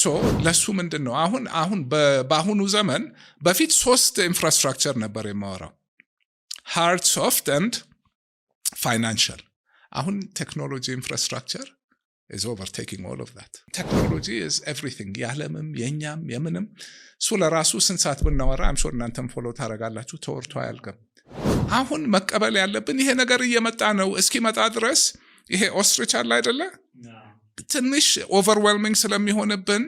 ሶ ለሱ ምንድነው አሁን በአሁኑ ዘመን በፊት 3 ኢንፍራስትራክቸር ነበር የማወራው ሃርድ ሶፍት ኤንድ ፋይናንሻል አሁን ቴክኖሎጂ ኢንፍራስትራክቸር is overtaking all of that technology is everything ያለምም የኛም የምንም ሱ ለራሱ ስንሳት ብናወራ I'm sure እናንተም ፎሎ ታረጋላችሁ ተወርቶ አያልቅም አሁን መቀበል ያለብን ይሄ ነገር እየመጣ ነው እስኪመጣ ድረስ ይሄ ኦስትሪች አለ አይደለ ትንሽ ኦቨርዌልሚንግ ስለሚሆንብን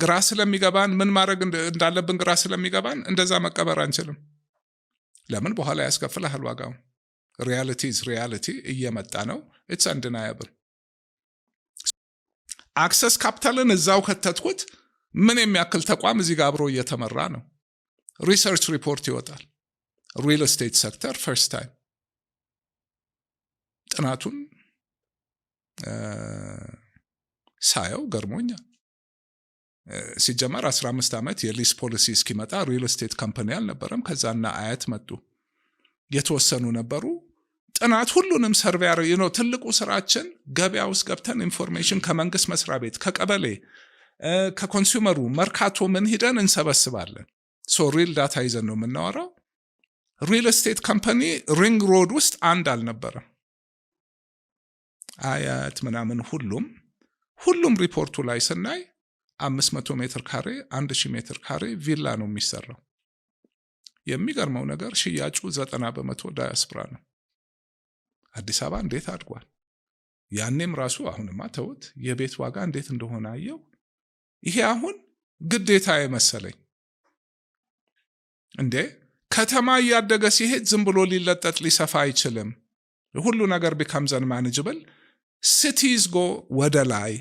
ግራ ስለሚገባን ምን ማድረግ እንዳለብን ግራ ስለሚገባን እንደዛ መቀበር አንችልም ለምን በኋላ ያስከፍላል ዋጋው ሪያሊቲ እየመጣ ነው it's undeniable አክሰስ ካፒታልን እዛው ከተትኩት ምን የሚያክል ተቋም እዚህ ጋር አብሮ እየተመራ ነው ሪሰርች ሪፖርት ይወጣል ሪል ስቴት ሴክተር ፈርስት ታይም ጥናቱን ሳየው ገርሞኛል ሲጀመር 15 ዓመት የሊስ ፖሊሲ እስኪመጣ ሪል ስቴት ካምፓኒ አልነበረም ከዛና አያት መጡ የተወሰኑ ነበሩ ጥናት ሁሉንም ሰርቬር ትልቁ ስራችን ገበያ ውስጥ ገብተን ኢንፎርሜሽን ከመንግስት መስሪያ ቤት ከቀበሌ ከኮንሱመሩ መርካቶ ምን ሄደን እንሰበስባለን ሶ ሪል ዳታ ይዘን ነው የምናወራው ሪል ስቴት ካምፓኒ ሪንግ ሮድ ውስጥ አንድ አልነበረም አያት ምናምን ሁሉም ሪፖርቱ ላይ ስናይ 500 ሜትር ካሬ 1000 ሜትር ካሬ ቪላ ነው የሚሰራው የሚገርመው ነገር ሽያጩ 90% ዳያስፖራ ነው አዲስ አበባ እንዴት አድጓል ያኔም ራሱ አሁንማ ተውት የቤት ዋጋ እንዴት እንደሆነ አየው ይሄ አሁን ግዴታ የመሰለኝ እንዴ ከተማ ያደገ ሲሄድ ዝም ብሎ ሊለጠጥ ሊሰፋ አይችልም ሁሉ ነገር becomes unmanageable cities go ወደ ላይ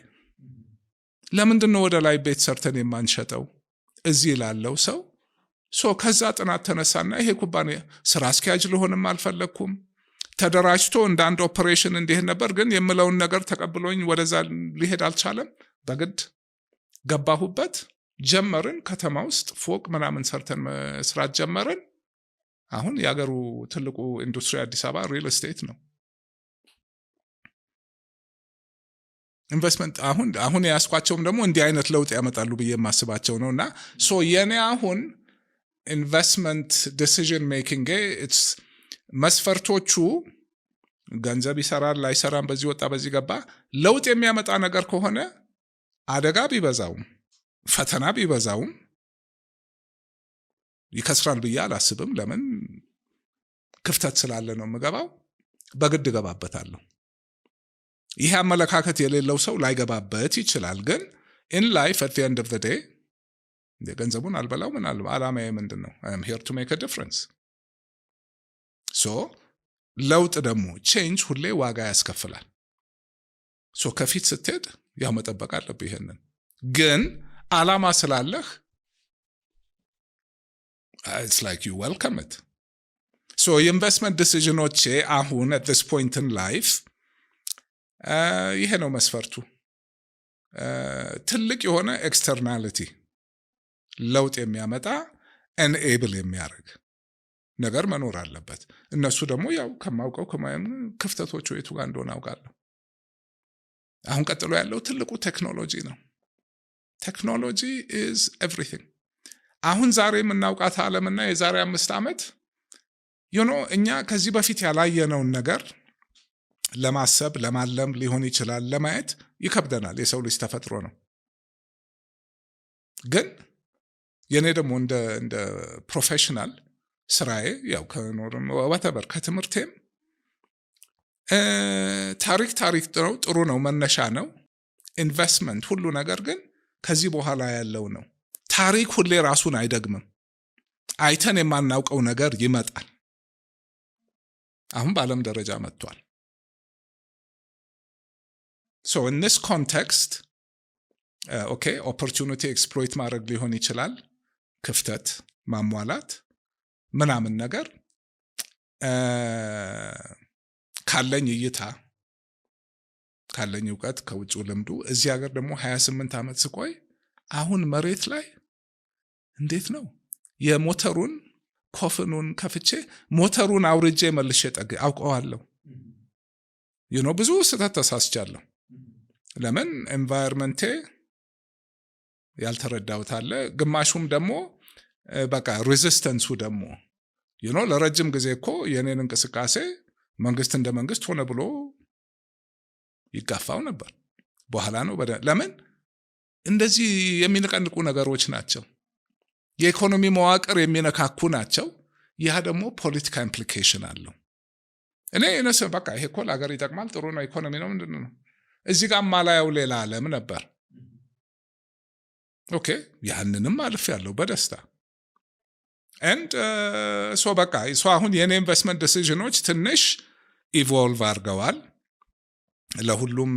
ለምንድነው ወደ ላይ ቤት ሰርተን የማንሸጠው እዚህ ላለው ሰው ሶ ከዛ ጥናት ተነሳና ይሄ ኩባንያ ስራ አስኪያጅ ለሆነም አልፈለኩም ተደራጅቶ እንደ አንድ ኦፕሬሽን እንዲህ ነበር ግን የምለውን ነገር ተቀብሎኝ ወደዛ ሊሄድ አልቻለም በግድ ገባሁበት ጀመርን ከተማ ውስጥ ፎቅ ምናምን ሰርተን መስራት ጀመርን አሁን ያገሩ ትልቁ ኢንዱስትሪ አዲስ አበባ ሪል ስቴት ነው ኢንቨስትመንት አሁን ያስኳቸውም ደግሞ እንዲህ አይነት ለውጥ ያመጣሉ ብዬ ማስባቸው ነውና ሶ የኔ አሁን ኢንቨስትመንት ዲሲዥን ሜኪንግ ኢትስ መስፈርቶቹ ገንዘብ ይሰራል ላይሰራም በዚህ ወጣ በዚህ ገባ ለውጥ የሚያመጣ ነገር ከሆነ አደጋ ቢበዛውም ፈተና ቢበዛውም ይከስራል ብዬ አላስብም ለምን ክፍተት ስላለ ነው የምገባው በግድ ገባበታለሁ ይሄ አመለካከት የሌለው ሰው ላይገባበት ይችላል ግን in life at the end of the day ገንዘቡን አልበላው ምን አላማዬ ምንድነው I am here to make a difference so ለውጥ ደግሞ change ሁሌ ዋጋ ያስከፍላል so ከፊት ስትሄድ ያው መጠበቅ አለብህ ይሄንን ግን አላማ ስላለህ it's like you welcome it so investment decisions አሁን at this point in life ይሄ ነው መስፈርቱ ትልቅ የሆነ ኤክስተርናሊቲ ለውጥ የሚያመጣ enable የሚያደርግ ነገር መኖር አለበት እነሱ ደግሞ ያው ከማውቀው ክፍተቶቹ የቱ ጋር እንደሆነ አውቃለሁ አሁን ቀጥሎ ያለው ትልቁ ቴክኖሎጂ ነው ቴክኖሎጂ is everything አሁን ዛሬ የምናውቃት ዓለምና የዛሬ 5 ዓመት እኛ ከዚህ በፊት ያላየነውን ነገር ለማሰብ ለማለም ሊሆን ይችላል ለማየት ይከብደናል የሰው ልጅ ተፈጥሮ ነው ግን የኔ ደግሞ እንደ ፕሮፌሽናል ስራዬ ያው ከኖርም whatever ከትምህርቴም ታሪክ ነው ጥሩ ነው መነሻ ነው ኢንቨስትመንት ሁሉ ነገር ግን ከዚህ በኋላ ያለው ነው ታሪክ ሁሌ ራሱን አይደግምም አይተን የማናውቀው ነገር ይመጣል አሁን በዓለም ደረጃ መጥቷል so in this context okay opportunity exploit ማድረግ ሊሆን ይችላል ክፍተት ማሟላት ምናምን ነገር ካለኝ እይታ ካለኝ ዕውቀት ከውጭው ልምዱ እዚህ ሀገር ደግሞ 28 ዓመት ስቆይ አሁን መሬት ላይ እንዴት ነው የሞተሩን ኮፍኑን ከፍቼ ሞተሩን አውርጄ መልሼ አውቀዋለሁ ብዙ ስህተት ተሳስቻለሁ ለምን ኤንቫይሮንመንቴ ያልተረዳውት አለ። ግማሹም ደግሞ በቃ ሬዚስተንሱ ደግሞ ለረጅም ጊዜ እኮ የኔን እንቅስቃሴ መንግስት እንደ መንግስት ሆነ ብሎ ይጋፋው ነበር። በኋላ ነው ለምን እንደዚህ የሚነቀንቁ ነገሮች ናቸው፣ የኢኮኖሚ መዋቅር የሚነካኩ ናቸው። ያ ደግሞ ፖለቲካ ኢምፕሊኬሽን አለው። እኔ እነሱ በቃ ይሄ እኮ ለሀገር ይጠቅማል፣ ጥሩ ነው፣ ኢኮኖሚ ነው፣ ምንድን ነው እዚህ ጋር ማላየው ሌላ ዓለም ነበር። ኦኬ ያንንም አልፍ ያለው በደስታ ኤንድ በቃ አሁን የኔ ኢንቨስትመንት ዲሲዥኖች ትንሽ ኢቮልቭ አድርገዋል ለሁሉም።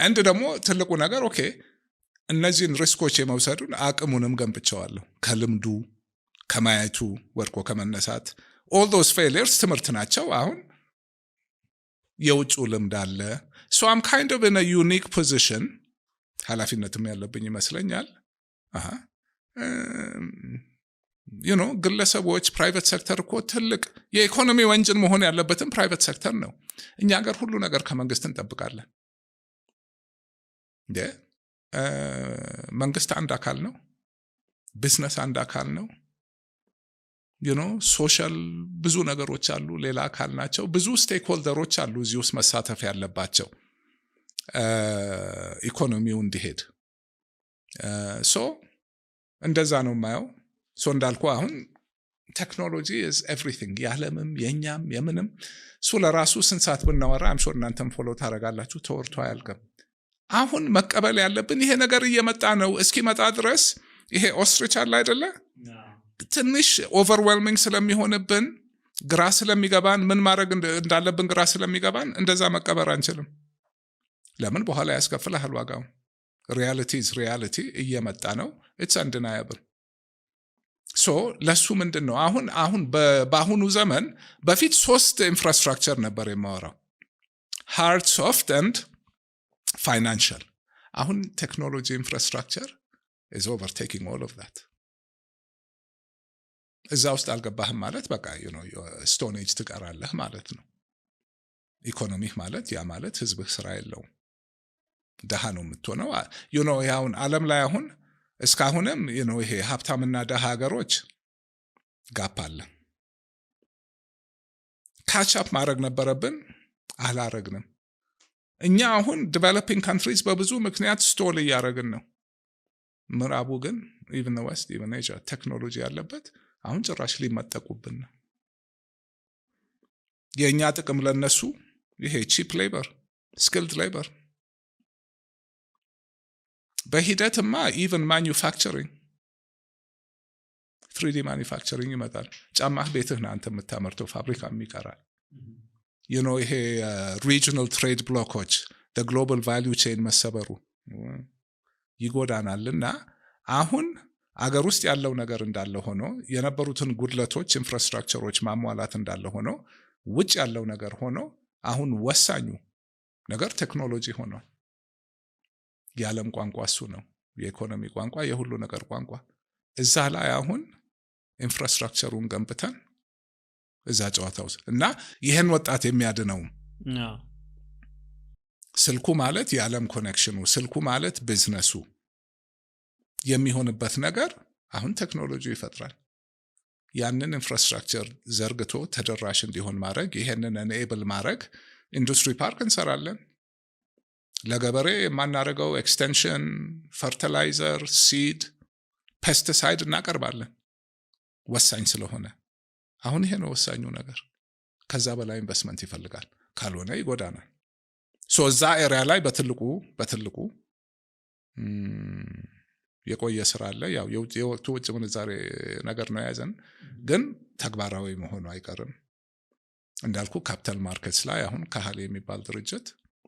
ኤንድ ደግሞ ትልቁ ነገር ኦኬ እነዚህን ሪስኮች የመውሰዱን አቅሙንም ገንብቸዋለሁ። ከልምዱ ከማየቱ ወድቆ ከመነሳት all those failures ትምህርት ናቸው። አሁን የውጭ ልምድ አለ። so I'm kind of in a unique position። ኃላፊነትም ያለብኝ ይመስለኛል። ግለሰቦች ፕራይቬት ሴክተር እኮ ትልቅ የኢኮኖሚ ወንጅን መሆን ያለበትም ፕራይቬት ሴክተር ነው። እኛ ሀገር ሁሉ ነገር ከመንግስት እንጠብቃለን። መንግስት አንድ አካል ነው፣ ቢዝነስ አንድ አካል ነው። ሶሻል ብዙ ነገሮች አሉ፣ ሌላ አካል ናቸው። ብዙ ስቴክሆልደሮች አሉ እዚህ ውስጥ መሳተፍ ያለባቸው ኢኮኖሚው እንዲሄድ። እንደዛ ነው የማየው። እንዳልኩ አሁን ቴክኖሎጂ is everything፣ የዓለምም የእኛም የምንም። ለራሱ ስንት ሰዓት ብናወራ አምሾር እናንተም ፎሎ ታደርጋላችሁ፣ ተወርቶ አያልቅም። አሁን መቀበል ያለብን ይሄ ነገር እየመጣ ነው። እስኪመጣ ድረስ ይሄ ኦስትሪች አለ አይደለ? ትንሽ ኦቨርዌልሚንግ ስለሚሆንብን፣ ግራ ስለሚገባን፣ ምን ማድረግ እንዳለብን ግራ ስለሚገባን እንደዛ መቀበር አንችልም። ለምን በኋላ ያስከፍልሃል ዋጋው። ሪያሊቲ እየመጣ ነው። ኢትስ አንደናያብል። ለሱ ምንድን ነው አሁን በአሁኑ ዘመን በፊት 3 ኢንፍራስትራክቸር ነበር የማወራው፣ ሃርድ፣ ሶፍት ኤንድ ፋይናንሻል። አሁን ቴክኖሎጂ ኢንፍራስትራክቸር is overtaking all of that። እዛ ውስጥ አልገባህም ማለት በቃ ስቶን ኤጅ ትቀራለህ ማለት ነው። ኢኮኖሚህ ማለት ያ ማለት ህዝብህ ስራ የለውም፣ ደሃ ነው የምትሆነው። ያውን ዓለም ላይ አሁን እስካሁንም ይሄ ሀብታምና ደሃ ሀገሮች ጋፕ አለ። ካቻፕ ማድረግ ነበረብን፣ አላረግንም። እኛ አሁን ዲቨሎፒንግ ካንትሪዝ በብዙ ምክንያት ስቶል እያደረግን ነው። ምዕራቡ ግን ኢቨን ዌስት ኢቨን ኤዥያ ቴክኖሎጂ ያለበት አሁን ጭራሽ ሊመጠቁብን ነው። የእኛ ጥቅም ለነሱ ይሄ ቺፕ ሌበር፣ ስኪልድ ሌበር። በሂደትማ ኢቨን ማኒፋክቸሪንግ 3D ማኒፋክቸሪንግ ይመጣል። ጫማህ ቤትህ ነው አንተ የምታመርተው፣ ፋብሪካም ይቀራል። ይሄ ሪጂናል ትሬድ ብሎኮች ግሎባል ቫሊዩ ቼን መሰበሩ ይጎዳናልና አሁን አገር ውስጥ ያለው ነገር እንዳለ ሆኖ የነበሩትን ጉድለቶች ኢንፍራስትራክቸሮች ማሟላት እንዳለ ሆኖ ውጭ ያለው ነገር ሆኖ አሁን ወሳኙ ነገር ቴክኖሎጂ ሆኗል። የዓለም ቋንቋ እሱ ነው፣ የኢኮኖሚ ቋንቋ፣ የሁሉ ነገር ቋንቋ። እዛ ላይ አሁን ኢንፍራስትራክቸሩን ገንብተን እዛ ጨዋታ ውስጥ እና ይህን ወጣት የሚያድነው ስልኩ ማለት የዓለም ኮኔክሽኑ፣ ስልኩ ማለት ቢዝነሱ የሚሆንበት ነገር አሁን ቴክኖሎጂ ይፈጥራል። ያንን ኢንፍራስትራክቸር ዘርግቶ ተደራሽ እንዲሆን ማድረግ፣ ይሄንን ኤኔብል ማድረግ። ኢንዱስትሪ ፓርክ እንሰራለን። ለገበሬ የማናደርገው ኤክስቴንሽን፣ ፈርቲላይዘር፣ ሲድ፣ ፔስቲሳይድ እናቀርባለን። ወሳኝ ስለሆነ አሁን ይሄ ነው ወሳኙ ነገር። ከዛ በላይ ኢንቨስትመንት ይፈልጋል፣ ካልሆነ ይጎዳናል። እዛ ኤሪያ ላይ በትልቁ የቆየ ስራ አለ። ያው የወቅቱ ውጭ ምንዛሬ ነገር ነው የያዘን፣ ግን ተግባራዊ መሆኑ አይቀርም። እንዳልኩ ካፒታል ማርኬትስ ላይ አሁን ካህሌ የሚባል ድርጅት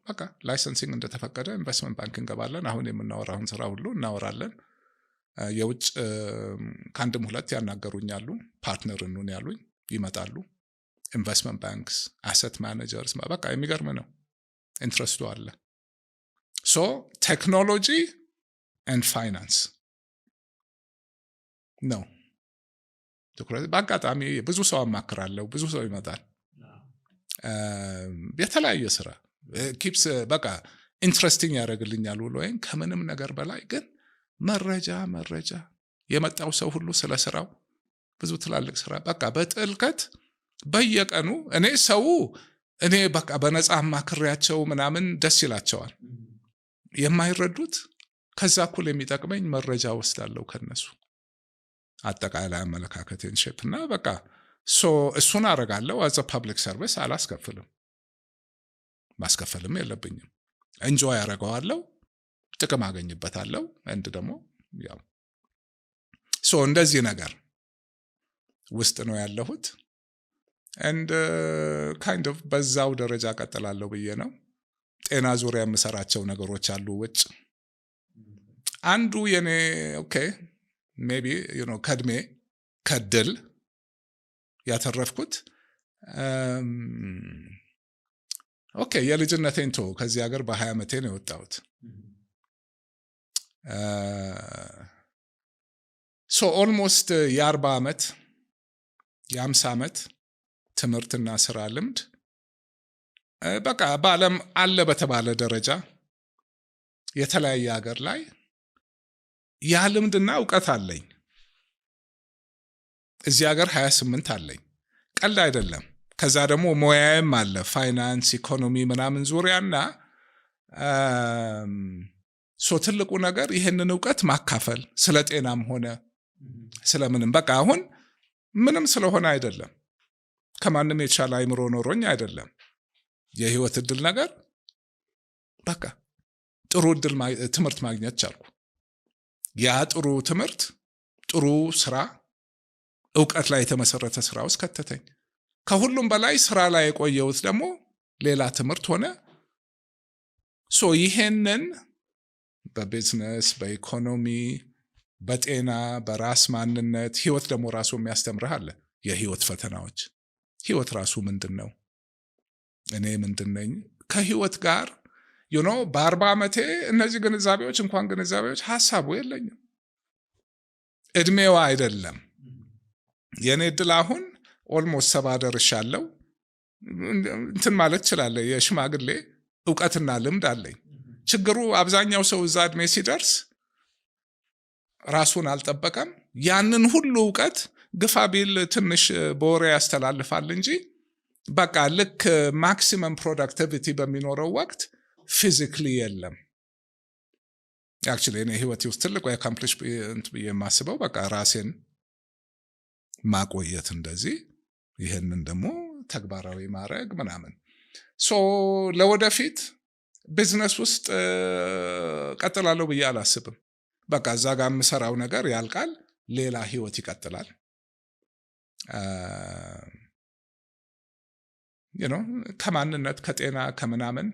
በቃ ላይሰንሲንግ እንደተፈቀደ ኢንቨስትመንት ባንክ እንገባለን። አሁን የምናወራውን ስራ ሁሉ እናወራለን። የውጭ ከአንድም 2 ያናገሩኛሉ፣ ፓርትነር እንሁን ያሉኝ ይመጣሉ። ኢንቨስትመንት ባንክስ፣ አሴት ማኔጀርስ፣ በቃ የሚገርም ነው። ኢንትረስቱ አለ። ቴክኖሎጂ ኤንድ ፋይናንስ ነው ትኩረት። በአጋጣሚ ብዙ ሰው አማክራለሁ፣ ብዙ ሰው ይመጣል። የተለያየ ስራ ኪፕስ በቃ ኢንትረስቲንግ ያደርግልኛል ውሎዬን ከምንም ነገር በላይ ግን መረጃ የመጣው ሰው ሁሉ ስለ ስራው ብዙ ትላልቅ ስራ በቃ በጥልቀት በየቀኑ እኔ በቃ በነፃ ማክሪያቸው ምናምን ደስ ይላቸዋል። የማይረዱት ከዛ እኩል የሚጠቅመኝ መረጃ ወስዳለሁ ከነሱ አጠቃላይ አመለካከቴን ሼፕና በቃ እሱን አረጋለሁ። አዘ ፐብሊክ ሰርቪስ አላስከፍልም፣ ማስከፈልም የለብኝም። እንጆይ ያረጋዋለሁ፣ ጥቅም አገኝበታለሁ። እንድ ደግሞ ያው እንደዚህ ነገር ውስጥ ነው ያለሁት። and kind of በዛው ደረጃ ቀጥላለሁ ብዬ ነው። ጤና ዙሪያ የምሰራቸው ነገሮች አሉ ውጭ። አንዱ የኔ ሜቢ ከድሜ ከድል ያተረፍኩት የልጅነቴን ከዚህ ሀገር በ20 ዓመቴ ነው የወጣሁት። ኦልሞስት የ40 ዓመት የ50 ዓመት ትምህርትና ስራ ልምድ በቃ በዓለም አለ በተባለ ደረጃ የተለያየ ሀገር ላይ ያ ልምድና እውቀት አለኝ። እዚህ ሀገር 28 አለኝ፣ ቀልድ አይደለም። ከዛ ደግሞ ሙያዬም አለ፣ ፋይናንስ፣ ኢኮኖሚ ምናምን ዙሪያና ትልቁ ነገር ይህንን እውቀት ማካፈል፣ ስለ ጤናም ሆነ ስለምንም በቃ አሁን ምንም ስለሆነ አይደለም፣ ከማንም የተሻለ አይምሮ ኖሮኝ አይደለም። የህይወት እድል ነገር በቃ ጥሩ እድል ትምህርት ማግኘት ቻልኩ። ያ ጥሩ ትምህርት ጥሩ ስራ እውቀት ላይ የተመሰረተ ስራ ውስጥ ከተተኝ። ከሁሉም በላይ ስራ ላይ የቆየሁት ደግሞ ሌላ ትምህርት ሆነ። ይሄንን በቢዝነስ፣ በኢኮኖሚ፣ በጤና፣ በራስ ማንነት ህይወት ደግሞ ራሱ የሚያስተምርህ አለ። የህይወት ፈተናዎች፣ ህይወት ራሱ ምንድን ነው፣ እኔ ምንድን ነኝ፣ ከህይወት ጋር በ40 ዓመቴ እነዚህ ግንዛቤዎች ሀሳቡ የለኝም። እድሜዋ አይደለም የኔ እድል። አሁን ኦልሞስት 70 ደርሻለሁ። እንትን ማለት እችላለሁ፣ የሽማግሌ እውቀትና ልምድ አለኝ። ችግሩ አብዛኛው ሰው እዛ እድሜ ሲደርስ ራሱን አልጠበቀም። ያንን ሁሉ እውቀት ግፋ ቢል ትንሽ በወሬ ያስተላልፋል እንጂ በቃ ልክ ማክሲመም ፕሮዳክቲቪቲ በሚኖረው ወቅት ፊዚክሊ የለም። አክቹዋሊ እኔ ህይወቴ ውስጥ ትልቁ አካምፕሊሽ ብዬ የማስበው በቃ ራሴን ማቆየት፣ እንደዚህ ይህንን ደግሞ ተግባራዊ ማድረግ ምናምን። ለወደፊት ቢዝነስ ውስጥ ቀጥላለሁ ብዬ አላስብም። በቃ እዛ ጋር የምሰራው ነገር ያልቃል፣ ሌላ ህይወት ይቀጥላል። ከማንነት ከጤና ከምናምን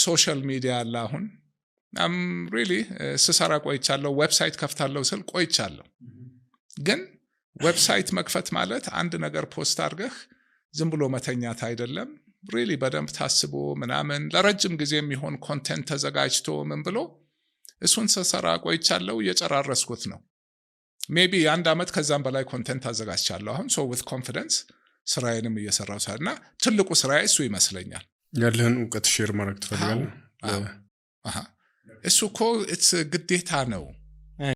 ሶሻል ሚዲያ አለ። አሁን ሪሊ ስሰራ ቆይቻለሁ። ዌብሳይት ከፍታለሁ ስል ቆይቻለሁ። ግን ዌብሳይት መክፈት ማለት አንድ ነገር ፖስት አድርገህ ዝም ብሎ መተኛት አይደለም። ሪሊ በደንብ ታስቦ ምናምን ለረጅም ጊዜ የሚሆን ኮንቴንት ተዘጋጅቶ ምን ብሎ እሱን ስሰራ ቆይቻለሁ። እየጨራረስኩት ነው። ሜቢ 1 ዓመት ከዛም በላይ ኮንቴንት አዘጋጅቻለሁ። አሁን with confidence ስራዬንም እየሰራው ሳልና ትልቁ ስራዬ እሱ ይመስለኛል። ያለህን እውቀት ሼር ማድረግ ትፈልጋለህ? እሱ ግዴታ ነው።